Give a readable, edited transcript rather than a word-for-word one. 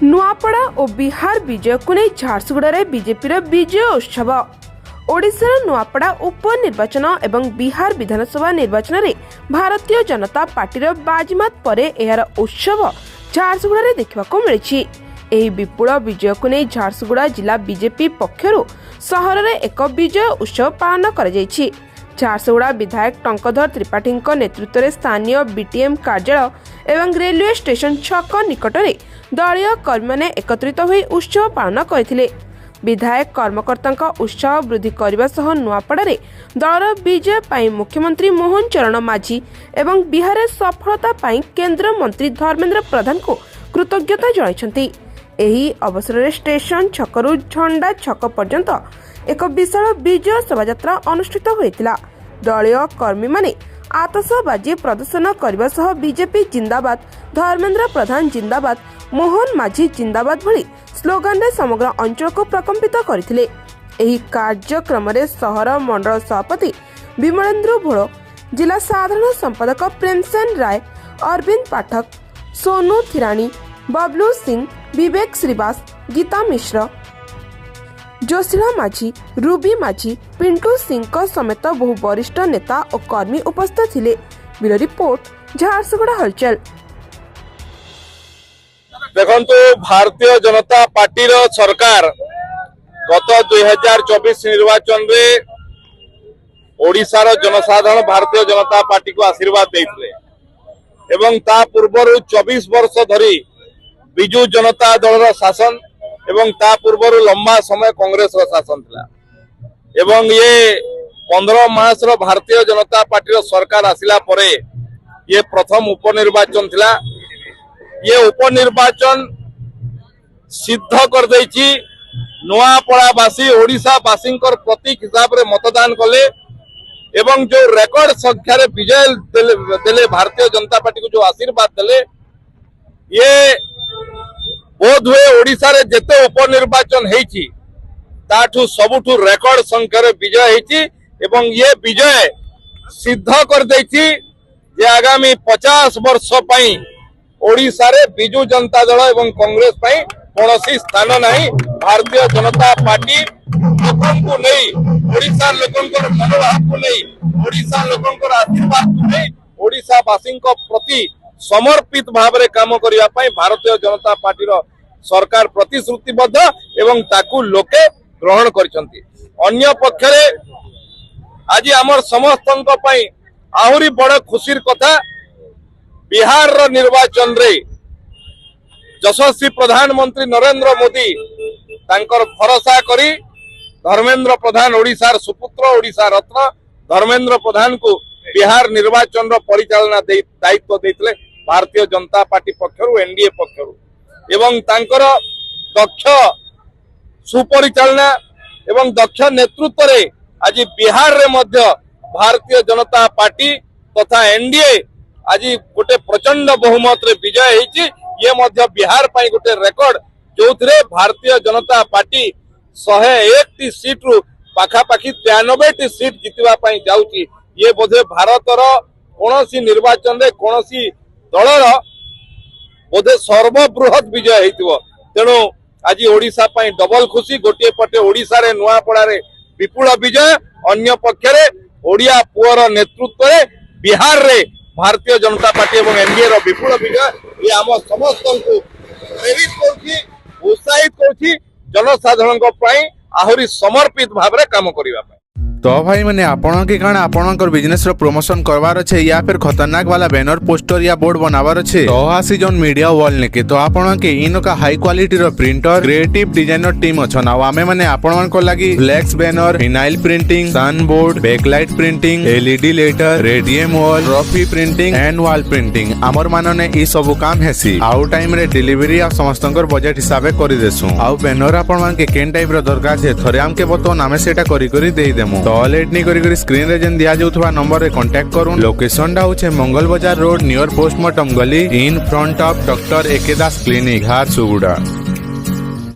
नुआपड़ा और बिहार विजय को नहीं झारसुगुड़ा बीजेपी विजय उत्सव। ओडिशार नुआपड़ा उपनिर्वाचन एवं बिहार विधानसभा निर्वाचन में भारतीय जनता पार्टी बाजीमात पर एहार उत्सव झारसुगुड़ा देखा मिली। यह विपुल विजय को नहीं झारसुगुड़ा जिला बीजेपी पक्षर सहर में एक विजय उत्सव पालन कर झारसुगुड़ा विधायक टंकधर त्रिपाठी नेतृत्व में स्थानीय बीटीएम कार्यालय एवं रेलवे स्टेशन छक निकट में दलीय कर्मी मैंने एकत्रित हो उत्सव पालन करते। विधायक कर्मकर्ता उत्साह वृद्धि करने सह नुआपड़ा दलर विजय पाई मुख्यमंत्री मोहन चरण माझी एवं बिहार सफलता पाई केंद्र मंत्री धर्मेंद्र प्रधान को कृतज्ञता जणाइछन्ति। एही अवसर में स्टेशन छकरू झंडा छक पर्यंत एक विशाल विजय शोभायात्रा अनुष्ठित होइतिला। दलीय कर्मी माने आतशबाजी प्रदर्शन करने सह बीजेपी जिंदाबाद, धर्मेंद्र प्रधान जिंदाबाद, मोहन माझी जिंदाबाद भली स्लोगान रे समग्र अंचल को प्रकंपित करथिले। एही कार्यक्रम रे सहर मंडल सभापति विमलेंद्र भोल, जिला साधारण संपादक प्रेमसेन राय, अरविंद पाठक, सोनू थिरानी, बबलू सिंह, विवेक श्रीवास, गीता मिश्र, जोशीला माझी, रूबी माझी, पिंटू सिंह समेत बहु वरिष्ठ नेता और कर्मी उपस्थित थिले। ब्यूरो रिपोर्ट, झारसुगुड़ा हलचल। देखंतु भारतीय जनता पार्टी रो सरकार गत 2024 निर्वाचन रे ओडिशार जनसाधारण भारतीय जनता पार्टी को आशीर्वाद देइथिले एवं ता पूर्वरु 24 वर्ष धरी बिजू जनता दल रो शासन एवं ता पूर्वरु लंबा समय कांग्रेस रो शासन थिला एवं ये 15 मास रो भारतीय जनता पार्टी रो सरकार आसिला परे ये प्रथम उपनिर्वाचन थिला। ये उपनिर्वाचन सिद्ध कर देछि नुआपड़ावासी ओडिशावासी प्रतीक हिसाब रे मतदान कले एवं जो रेकर्ड संख्या रे विजय देले भारतीय जनता पार्टी को जो आशीर्वाद देले ये बोध हुए ओडिशा रे जेते उपनिर्वाचन हेछि ताठू सबुठू रेकर्ड संख्या रे विजय हेछि एवं ये विजय सिद्ध कर देछि जे आगामी 50 वर्ष पई ओडिशा रे बिजू जनता दल एवं कांग्रेस पई कोनोसी स्थान नहीं। भारतीय जनता पार्टी लोकन को नहीं, ओडिशा लोकन को मनोभाव को नहीं, ओडिशा लोकन को आशीर्वाद को नहीं, ओडिशा वासी को प्रति समर्पित भाव रे काम करिया पई भारतीय जनता पार्टी रो सरकार प्रतिश्रुतिबद्ध एवं ताकू लोके ग्रहण करिसंती। अन्य पक्षरे आज हमर समस्तन पई आहुरी बड़ खुशीर कथा बिहार रो निर्वाचन रे यशस्वी प्रधानमंत्री नरेंद्र मोदी तांकर भरोसा करी धर्मेंद्र प्रधान ओडिशार सुपुत्र ओडिशा रत्न धर्मेंद्र प्रधान को बिहार निर्वाचन रो परिचालना दायित्व देथिले भारतीय जनता पार्टी पक्षरु एनडीए पक्षरु एवं तांकर दक्ष सुपरिचालना एवं दक्ष नेतृत्व रे आज बिहार रे मध्य भारतीय जनता पार्टी तथा एनडीए आज गोटे प्रचंड बहुमत रे विजय हेछि। ये मध्य बिहार पाई गोटे रेकर्ड जो भारतीय जनता पार्टी 101 सीट रु पाखापाखि 93 सीट जितवा पाई जाउची। ये बोधे भारतर कोनोसी निर्वाचन रे कोनोसी दलर बोधे सर्वबृहत विजय हेतिबो। तेणु आज ओडिशा पाई डबल खुशी, गोटे पटे ओडिशा रे नुआपड़ा रे विपुल विजय, अन्य पक्षरे ओडिया पुअर नेतृत्व रे बिहार रे भारतीय जनता पार्टी एवं एनडीए रो विपुल विजय ये आम समस्त को प्रेरित करुछि, उत्साहित करुछि जनसाधारण को पई आहुरी समर्पित भाव रे काम करिवा पई। तो भाई मैंने आपण के कारण आपणकर बिजनेस रो प्रमोशन करवार अच्छे या फिर खतरनाक वाला बैनर पोस्टर या बोर्ड बनावार अच्छे तो आसी जोन मीडिया वॉल नेके तो आपण के इन का हाई क्वालिटी रो प्रिंटर क्रिएटिव डिजाइनर टीम अछन आ आमे माने आपण को लागि flex banner, vinyl printing, sun board, backlight printing, LED letter, radium wall, trophy printing and wall printing हमर मानने ई सब काम हेसी आउ टाइम रे डिलीवरी आ समस्तकर बजट हिसाबे करि देसु। आउ बैनर आपण मान के केन टाइप रो दरकार जे थरे हमके बतो नामे सेटा करी करी देई देमु तो लेट नहीं करी स्क्रीन रे जेन दिया जाउथवा नंबर रे कांटेक्ट करूं। लोकेशन डा होचे Mangal Bazar road near postmortem गली in front of doctor AK Das clinic Jharsuguda.